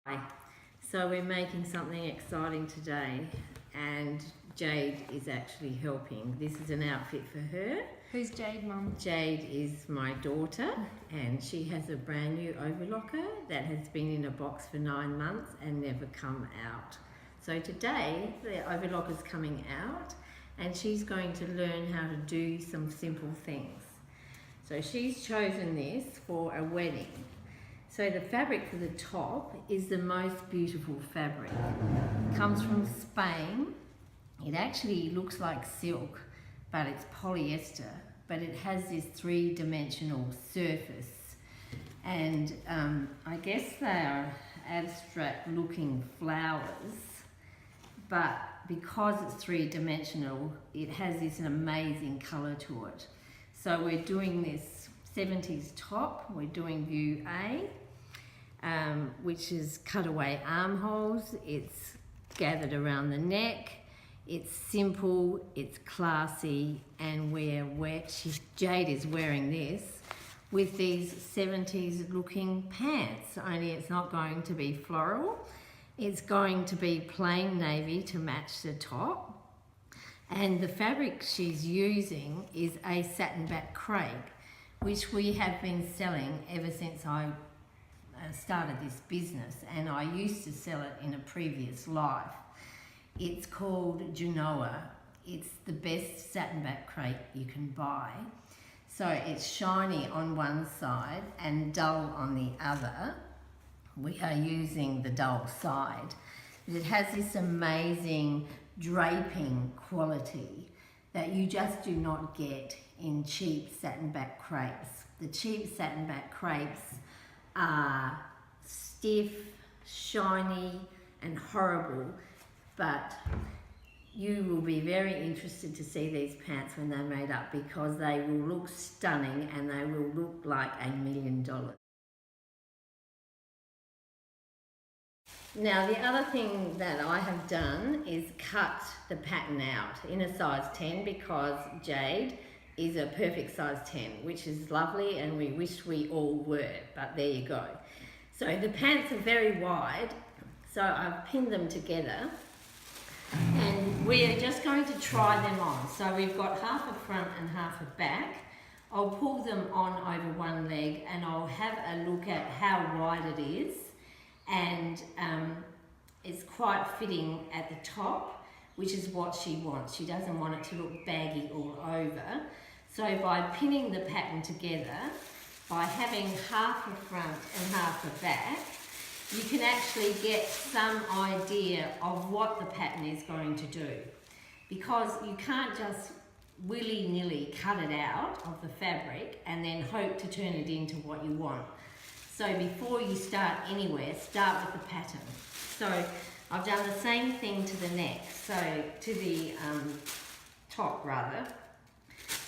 Hi. So we're making something exciting today and Jade is actually helping. This is an outfit for her. Who's Jade, Mum? Jade is my daughter and she has a brand new overlocker that has been in a box for 9 months and never come out. So today the overlocker's coming out and she's going to learn how to do some simple things. So she's chosen this for a wedding. So the fabric for the top is the most beautiful fabric. It comes from Spain. It actually looks like silk, but it's polyester, but it has this 3-dimensional surface. And I guess they are abstract looking flowers, but because it's 3-dimensional, it has this amazing colour to it. So we're doing this 70s top, we're doing view A, which is cutaway armholes. It's gathered around the neck. It's simple, it's classy, and Jade is wearing this with these 70s looking pants, only it's not going to be floral. It's going to be plain navy to match the top. And the fabric she's using is a satin back crepe, which we have been selling ever since I started this business, and I used to sell it in a previous life. It's called Genoa. It's the best satin back crepe you can buy. So it's shiny on one side and dull on the other. We are using the dull side. It has this amazing draping quality that you just do not get in cheap satin back crepes. The cheap satin back crepes are stiff, shiny and horrible, but you will be very interested to see these pants when they're made up, because they will look stunning and they will look like $1 million. Now the other thing that I have done is cut the pattern out in a size 10 because Jade is a perfect size 10, which is lovely and we wish we all were, but there you go. So the pants are very wide, so I've pinned them together and we're just going to try them on. So we've got half a front and half a back. I'll pull them on over one leg and I'll have a look at how wide it is, and it's quite fitting at the top, which is what she wants. She doesn't want it to look baggy all over. So by pinning the pattern together, by having half a front and half a back, you can actually get some idea of what the pattern is going to do. Because you can't just willy-nilly cut it out of the fabric and then hope to turn it into what you want. So before you start anywhere, start with the pattern. So I've done the same thing to the neck, so to the top rather.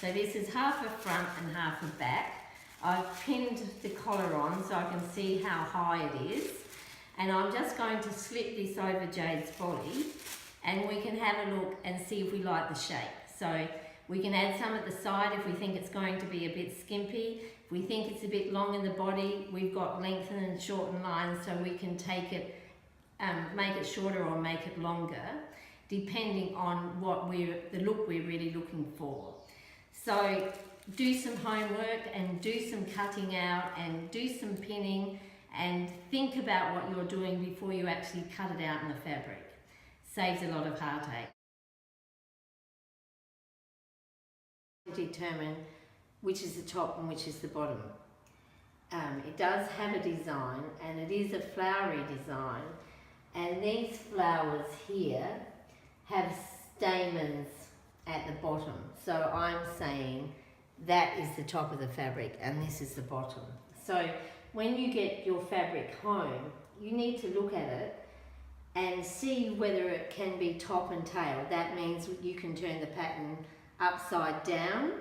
So this is half a front and half a back. I've pinned the collar on so I can see how high it is. And I'm just going to slip this over Jade's body and we can have a look and see if we like the shape. So we can add some at the side if we think it's going to be a bit skimpy. If we think it's a bit long in the body, we've got lengthen and shorten lines so we can take it, make it shorter or make it longer, depending on the look we're really looking for. So do some homework and do some cutting out and do some pinning and think about what you're doing before you actually cut it out in the fabric. Saves a lot of heartache. Determine which is the top and which is the bottom. It does have a design and it is a flowery design, and these flowers here have stamens at the bottom. So I'm saying that is the top of the fabric and this is the bottom. So when you get your fabric home, you need to look at it and see whether it can be top and tail. That means you can turn the pattern upside down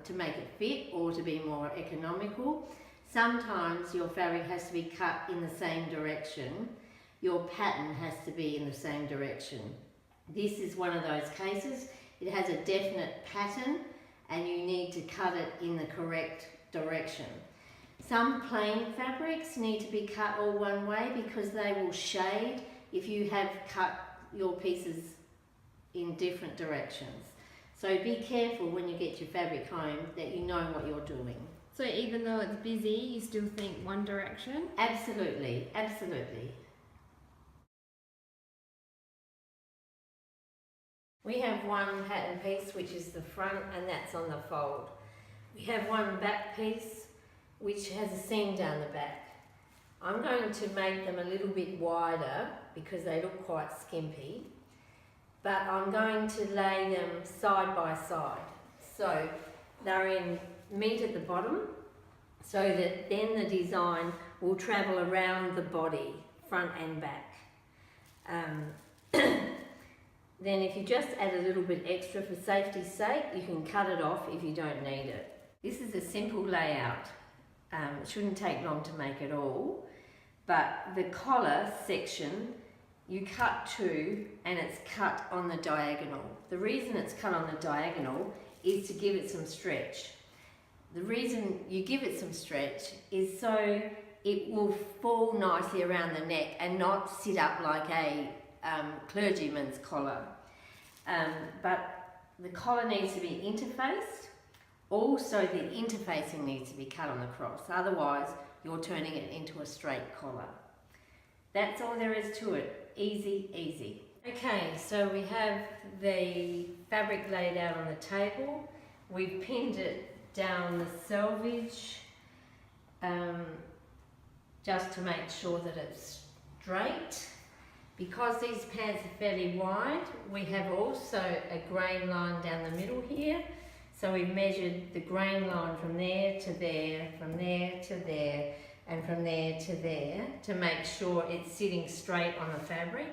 to make it fit or to be more economical. Sometimes your fabric has to be cut in the same direction. Your pattern has to be in the same direction. This is one of those cases. It has a definite pattern and you need to cut it in the correct direction. Some plain fabrics need to be cut all one way because they will shade if you have cut your pieces in different directions. So be careful when you get your fabric home that you know what you're doing. So even though it's busy, you still think one direction? Absolutely, absolutely. We have one pattern piece which is the front and that's on the fold. We have one back piece which has a seam down the back. I'm going to make them a little bit wider because they look quite skimpy, but I'm going to lay them side by side. So they're in meat at the bottom so that then the design will travel around the body, front and back. Then if you just add a little bit extra for safety's sake, you can cut it off if you don't need it. This is a simple layout. It shouldn't take long to make it all, but the collar section you cut to and it's cut on the diagonal. The reason it's cut on the diagonal is to give it some stretch. The reason you give it some stretch is so it will fall nicely around the neck and not sit up like a clergyman's collar. But the collar needs to be interfaced. Also the interfacing needs to be cut on the cross, otherwise you're turning it into a straight collar. That's all there is to it. Easy, easy. Okay, so we have the fabric laid out on the table. We've pinned it down the selvage just to make sure that it's straight. Because these pants are fairly wide, we have also a grain line down the middle here. So we've measured the grain line from there to there, from there to there, and from there to there to make sure it's sitting straight on the fabric.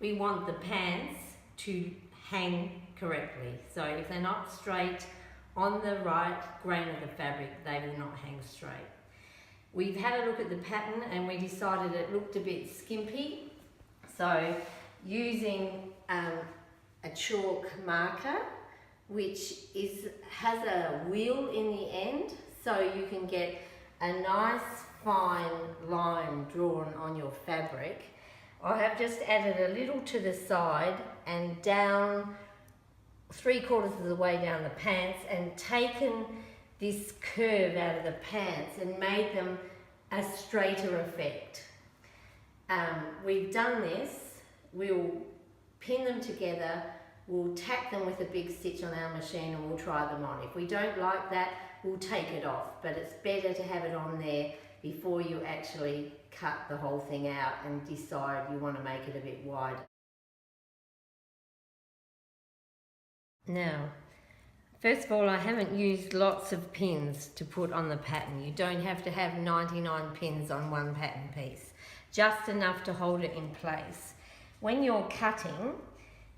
We want the pants to hang correctly. So if they're not straight on the right grain of the fabric, they will not hang straight. We've had a look at the pattern and we decided it looked a bit skimpy. So using a chalk marker, which has a wheel in the end, so you can get a nice fine line drawn on your fabric. I have just added a little to the side and down 3/4 of the way down the pants and taken this curve out of the pants and made them a straighter effect. We've done this, we'll pin them together, we'll tack them with a big stitch on our machine and we'll try them on. If we don't like that, we'll take it off, but it's better to have it on there before you actually cut the whole thing out and decide you want to make it a bit wider. Now, first of all, I haven't used lots of pins to put on the pattern. You don't have to have 99 pins on one pattern piece, just enough to hold it in place. When you're cutting,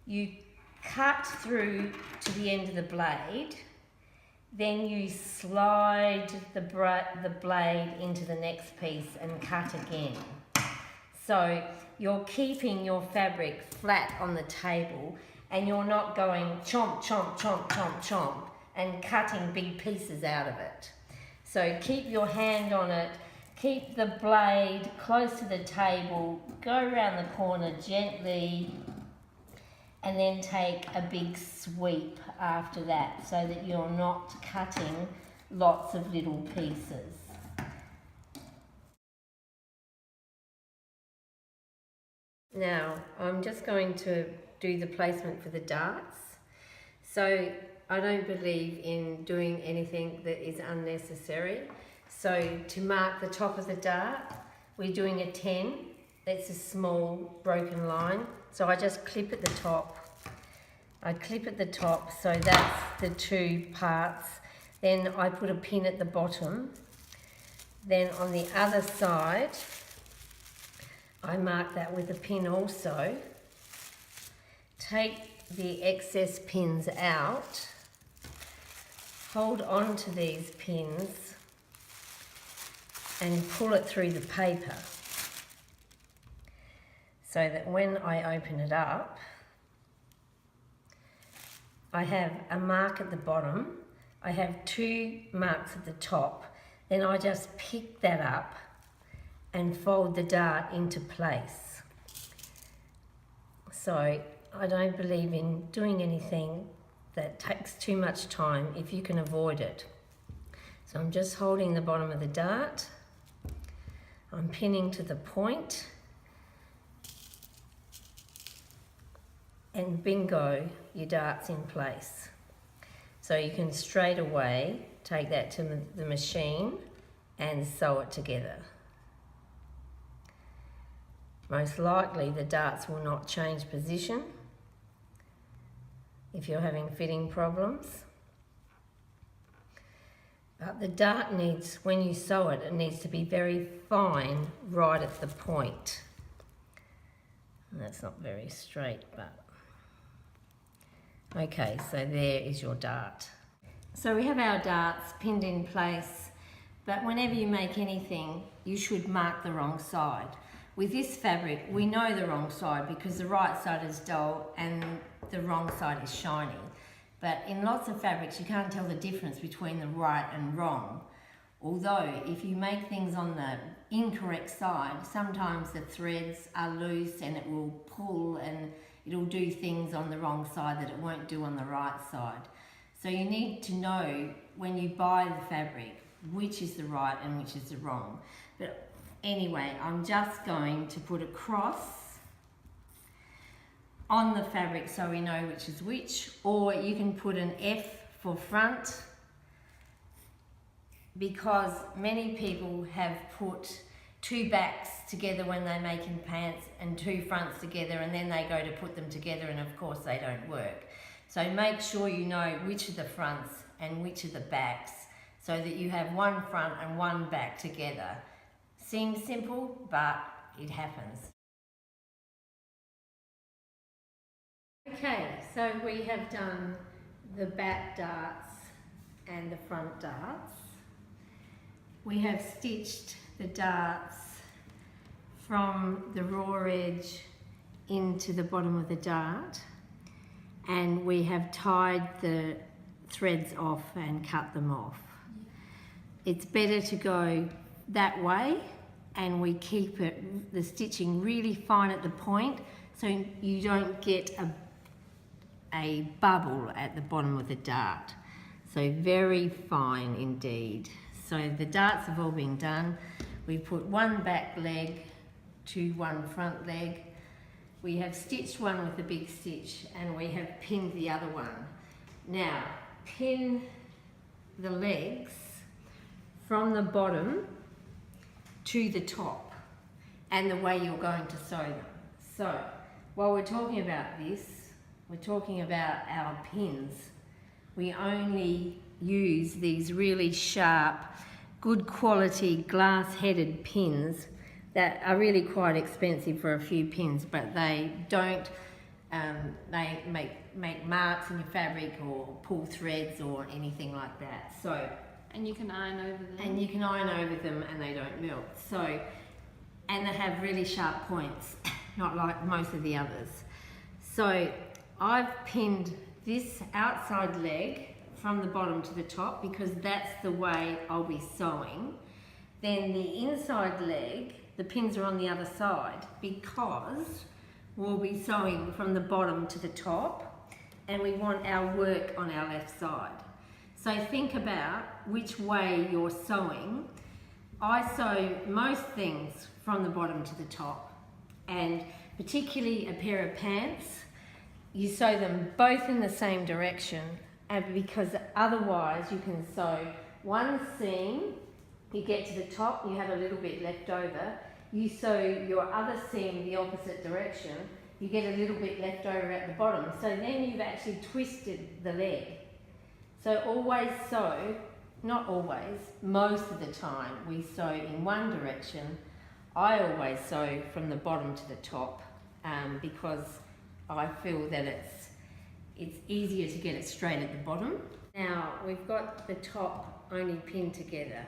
you cut through to the end of the blade, then you slide the blade into the next piece and cut again. So you're keeping your fabric flat on the table and you're not going chomp, chomp, chomp, chomp, chomp and cutting big pieces out of it. So keep your hand on it, keep the blade close to the table, go around the corner gently, and then take a big sweep after that so that you're not cutting lots of little pieces. Now, I'm just going to do the placement for the darts. So I don't believe in doing anything that is unnecessary. So to mark the top of the dart, we're doing a 10. That's a small broken line. So I just clip at the top. I clip at the top, so that's the two parts. Then I put a pin at the bottom. Then on the other side, I mark that with a pin also. Take the excess pins out. Hold on to these pins and pull it through the paper so that when I open it up, I have a mark at the bottom, I have two marks at the top. then I just pick that up and fold the dart into place. So I don't believe in doing anything that takes too much time if you can avoid it. So I'm just holding the bottom of the dart, I'm pinning to the point, and bingo, your dart's in place. So you can straight away take that to the machine and sew it together. Most likely the darts will not change position if you're having fitting problems. But the dart needs, when you sew it, it needs to be very fine right at the point. And that's not very straight, but... Okay, so there is your dart. So we have our darts pinned in place, but whenever you make anything, you should mark the wrong side. With this fabric, we know the wrong side because the right side is dull and the wrong side is shiny. But in lots of fabrics, you can't tell the difference between the right and wrong. Although, if you make things on the incorrect side, sometimes the threads are loose and it will pull and it'll do things on the wrong side that it won't do on the right side. So you need to know when you buy the fabric, which is the right and which is the wrong. But anyway, I'm just going to put a cross on the fabric so we know which is which, or you can put an F for front, because many people have put two backs together when they're making pants and two fronts together, and then they go to put them together and of course they don't work. So make sure you know which are the fronts and which are the backs so that you have one front and one back together. Seems simple, but it happens. Okay, so we have done the back darts and the front darts. We have stitched the darts from the raw edge into the bottom of the dart, and we have tied the threads off and cut them off. It's better to go that way, and we keep the stitching really fine at the point so you don't get a bubble at the bottom of the dart. So very fine indeed. So the darts have all been done. We put one back leg to one front leg. We have stitched one with a big stitch and we have pinned the other one. Now, pin the legs from the bottom to the top and the way you're going to sew them. So, while we're talking about this, we're talking about our pins. We only use these really sharp, good quality glass-headed pins that are really quite expensive for a few pins, but they don't they make marks in your fabric or pull threads or anything like that. So, and you can iron over them. And you can iron over them and they don't melt. So, and they have really sharp points, not like most of the others. So I've pinned this outside leg from the bottom to the top because that's the way I'll be sewing. Then the inside leg, the pins are on the other side because we'll be sewing from the bottom to the top and we want our work on our left side. So think about which way you're sewing. I sew most things from the bottom to the top, and particularly a pair of pants, you sew them both in the same direction, because otherwise you can sew one seam, you get to the top, you have a little bit left over, you sew your other seam the opposite direction, you get a little bit left over at the bottom, so then you've actually twisted the leg. So always sew, not always, most of the time we sew in one direction. I always sew from the bottom to the top because I feel that it's easier to get it straight at the bottom. Now we've got the top only pinned together,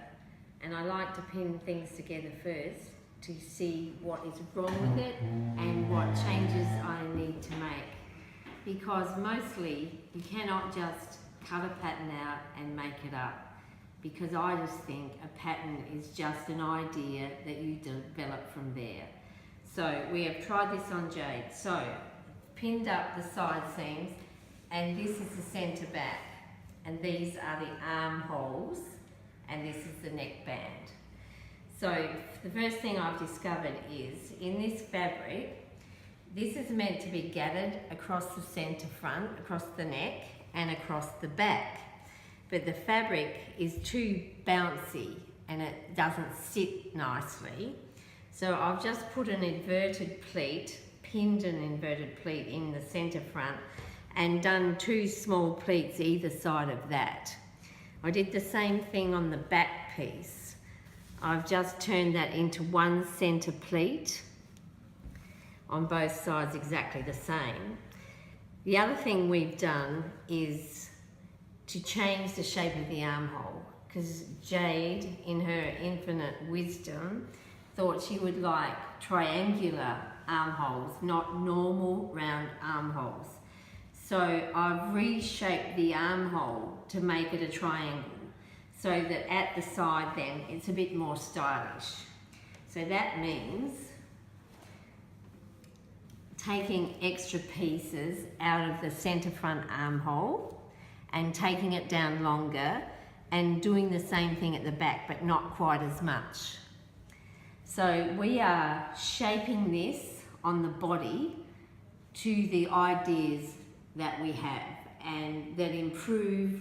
and I like to pin things together first to see what is wrong with it and what changes I need to make, because mostly you cannot just cut a pattern out and make it up. because I just think a pattern is just an idea that you develop from there. So we have tried this on Jade. So pinned up the side seams, and this is the centre back, and these are the armholes, and this is the neckband. So the first thing I've discovered is in this fabric, this is meant to be gathered across the centre front, across the neck and across the back. But the fabric is too bouncy and it doesn't sit nicely. So I've just put an inverted pleat, pinned an inverted pleat in the centre front and done 2 small pleats either side of that. I did the same thing on the back piece. I've just turned that into 1 centre pleat on both sides, exactly the same. The other thing we've done is to change the shape of the armhole, because Jade, in her infinite wisdom, thought she would like triangular armholes, not normal round armholes. So I've reshaped the armhole to make it a triangle, so that at the side then it's a bit more stylish. So that means taking extra pieces out of the centre front armhole and taking it down longer and doing the same thing at the back, but not quite as much. So we are shaping this on the body to the ideas that we have and that improve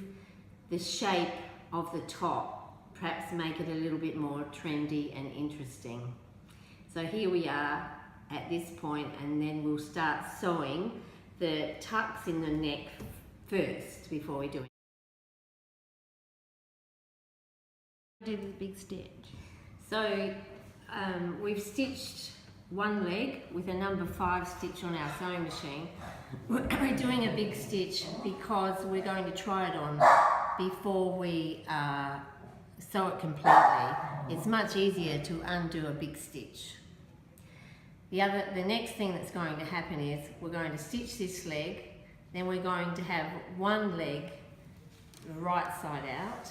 the shape of the top, perhaps make it a little bit more trendy and interesting. So here we are at this point, and then we'll start sewing the tucks in the neck first before we do it. Do the big stitch. So we've stitched 1 leg with a number 5 stitch on our sewing machine. We're doing a big stitch because we're going to try it on before we sew it completely. It's much easier to undo a big stitch. The next thing that's going to happen is we're going to stitch this leg, then we're going to have 1 leg the right side out,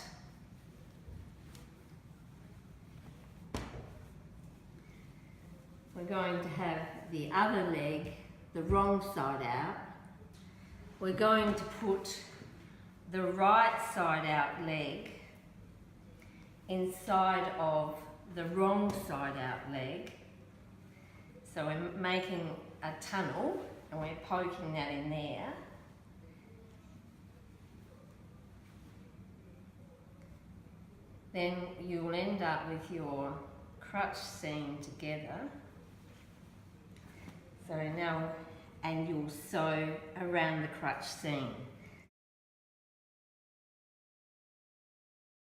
we're going to have the other leg the wrong side out, we're going to put the right side out leg inside of the wrong side out leg. So we're making a tunnel and we're poking that in there. Then you'll end up with your crutch seam together. So now, and you'll sew around the crutch seam.